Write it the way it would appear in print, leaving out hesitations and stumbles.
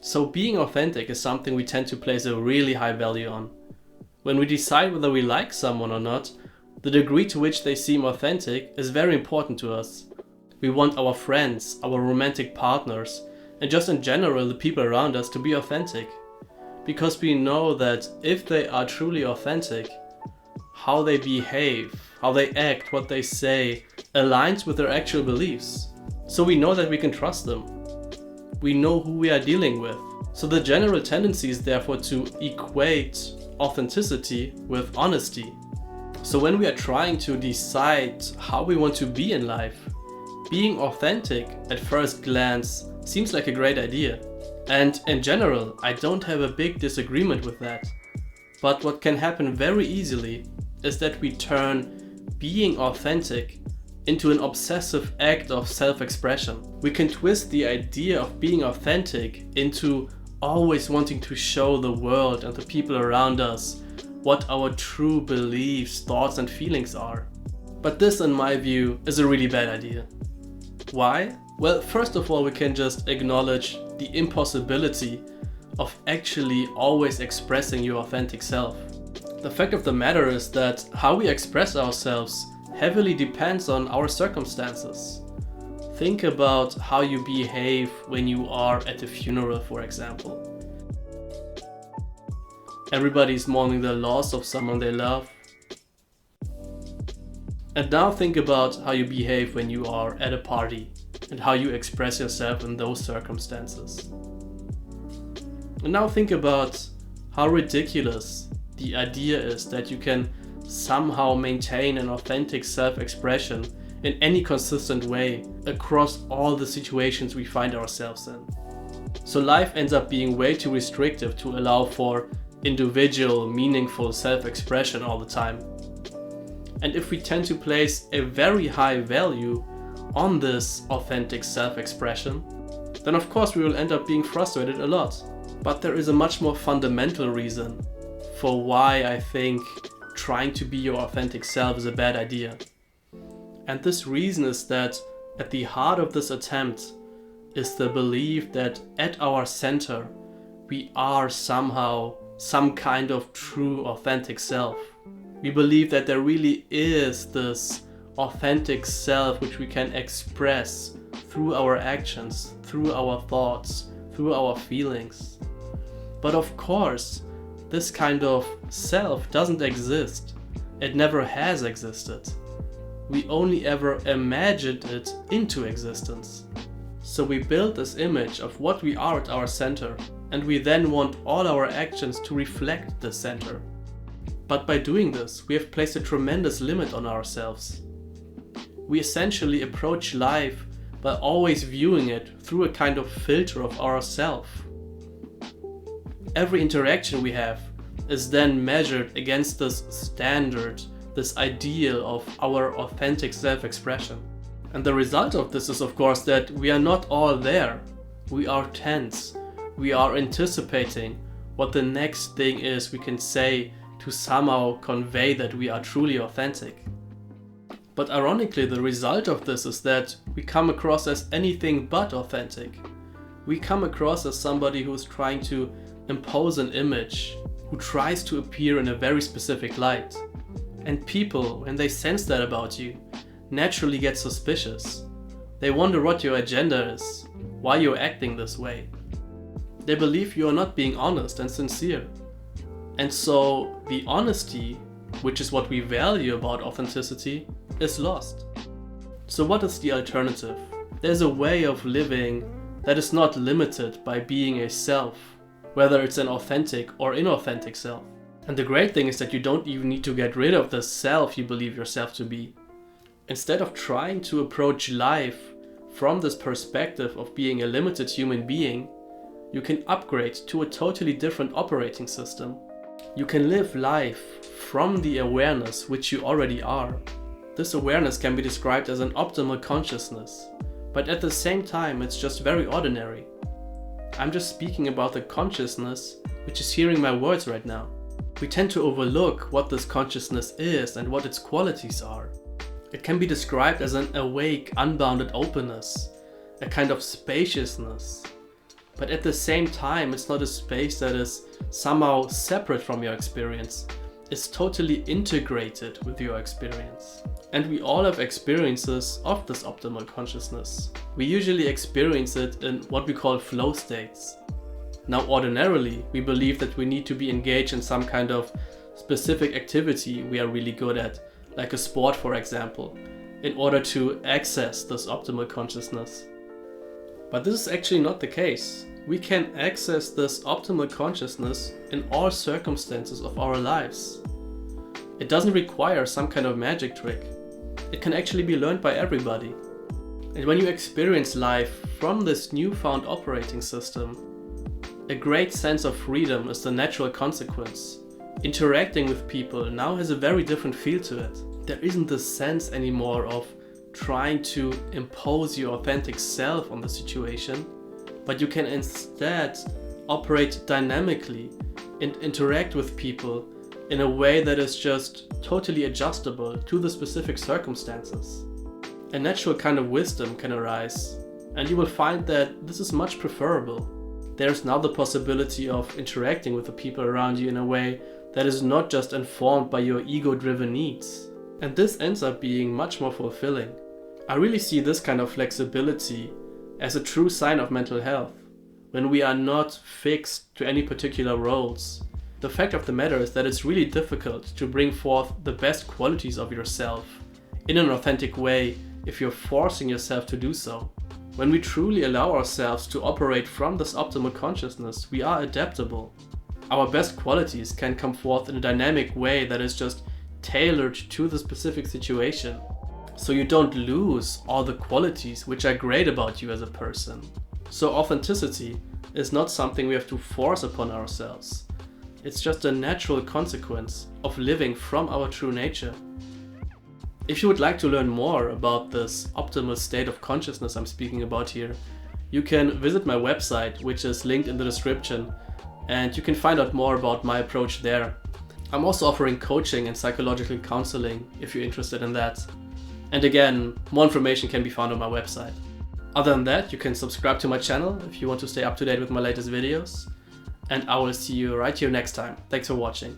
So being authentic is something we tend to place a really high value on. When we decide whether we like someone or not, the degree to which they seem authentic is very important to us. We want our friends, our romantic partners, and just in general the people around us to be authentic. Because we know that if they are truly authentic, how they behave, how they act, what they say, aligns with their actual beliefs. So we know that we can trust them. We know who we are dealing with. So the general tendency is therefore to equate authenticity with honesty. So when we are trying to decide how we want to be in life, being authentic at first glance seems like a great idea. And in general, I don't have a big disagreement with that. But what can happen very easily is that we turn being authentic into an obsessive act of self-expression. We can twist the idea of being authentic into always wanting to show the world and the people around us what our true beliefs, thoughts and feelings are. But this, in my view, is a really bad idea. Why? Well, first of all, we can just acknowledge the impossibility of actually always expressing your authentic self. The fact of the matter is that how we express ourselves heavily depends on our circumstances. Think about how you behave when you are at a funeral, for example. Everybody's mourning the loss of someone they love. And now think about how you behave when you are at a party and how you express yourself in those circumstances. And now think about how ridiculous the idea is that you can somehow maintain an authentic self-expression in any consistent way across all the situations we find ourselves in. So life ends up being way too restrictive to allow for individual, meaningful self-expression all the time. And if we tend to place a very high value on this authentic self-expression, then of course we will end up being frustrated a lot. But there is a much more fundamental reason for why I think trying to be your authentic self is a bad idea. And this reason is that at the heart of this attempt is the belief that at our center we are somehow some kind of true authentic self. We believe that there really is this authentic self which we can express through our actions, through our thoughts, through our feelings. But of course, this kind of self doesn't exist. It never has existed. We only ever imagined it into existence. So we build this image of what we are at our center, and we then want all our actions to reflect the center. But by doing this, we have placed a tremendous limit on ourselves. We essentially approach life by always viewing it through a kind of filter of ourself. Every interaction we have is then measured against this standard, this ideal of our authentic self-expression. And the result of this is of course that we are not all there. We are tense. We are anticipating what the next thing is we can say to somehow convey that we are truly authentic. But ironically, the result of this is that we come across as anything but authentic. We come across as somebody who is trying to impose an image, who tries to appear in a very specific light. And people, when they sense that about you, naturally get suspicious. They wonder what your agenda is, why you're acting this way. They believe you are not being honest and sincere. And so the honesty, which is what we value about authenticity, is lost. So what is the alternative? There's a way of living that is not limited by being a self, whether it's an authentic or inauthentic self. And the great thing is that you don't even need to get rid of the self you believe yourself to be. Instead of trying to approach life from this perspective of being a limited human being, you can upgrade to a totally different operating system. You can live life from the awareness which you already are. This awareness can be described as an optimal consciousness, but at the same time it's just very ordinary. I'm just speaking about the consciousness which is hearing my words right now. We tend to overlook what this consciousness is and what its qualities are. It can be described as an awake, unbounded openness, a kind of spaciousness, But at the same time, it's not a space that is somehow separate from your experience. It's totally integrated with your experience. And we all have experiences of this optimal consciousness. We usually experience it in what we call flow states. Now, ordinarily, we believe that we need to be engaged in some kind of specific activity we are really good at, like a sport, for example, in order to access this optimal consciousness. But this is actually not the case. We can access this optimal consciousness in all circumstances of our lives. It doesn't require some kind of magic trick. It can actually be learned by everybody. And when you experience life from this newfound operating system, a great sense of freedom is the natural consequence. Interacting with people now has a very different feel to it. There isn't this sense anymore of trying to impose your authentic self on the situation, but you can instead operate dynamically and interact with people in a way that is just totally adjustable to the specific circumstances. A natural kind of wisdom can arise, and you will find that this is much preferable. There's now the possibility of interacting with the people around you in a way that is not just informed by your ego-driven needs. And this ends up being much more fulfilling. I really see this kind of flexibility as a true sign of mental health, when we are not fixed to any particular roles. The fact of the matter is that it's really difficult to bring forth the best qualities of yourself in an authentic way if you're forcing yourself to do so. When we truly allow ourselves to operate from this optimal consciousness, we are adaptable. Our best qualities can come forth in a dynamic way that is just tailored to the specific situation. So you don't lose all the qualities which are great about you as a person. So authenticity is not something we have to force upon ourselves. It's just a natural consequence of living from our true nature. If you would like to learn more about this optimal state of consciousness I'm speaking about here, you can visit my website, which is linked in the description, and you can find out more about my approach there. I'm also offering coaching and psychological counseling if you're interested in that. And again, more information can be found on my website. Other than that, you can subscribe to my channel if you want to stay up to date with my latest videos. And I will see you right here next time. Thanks for watching.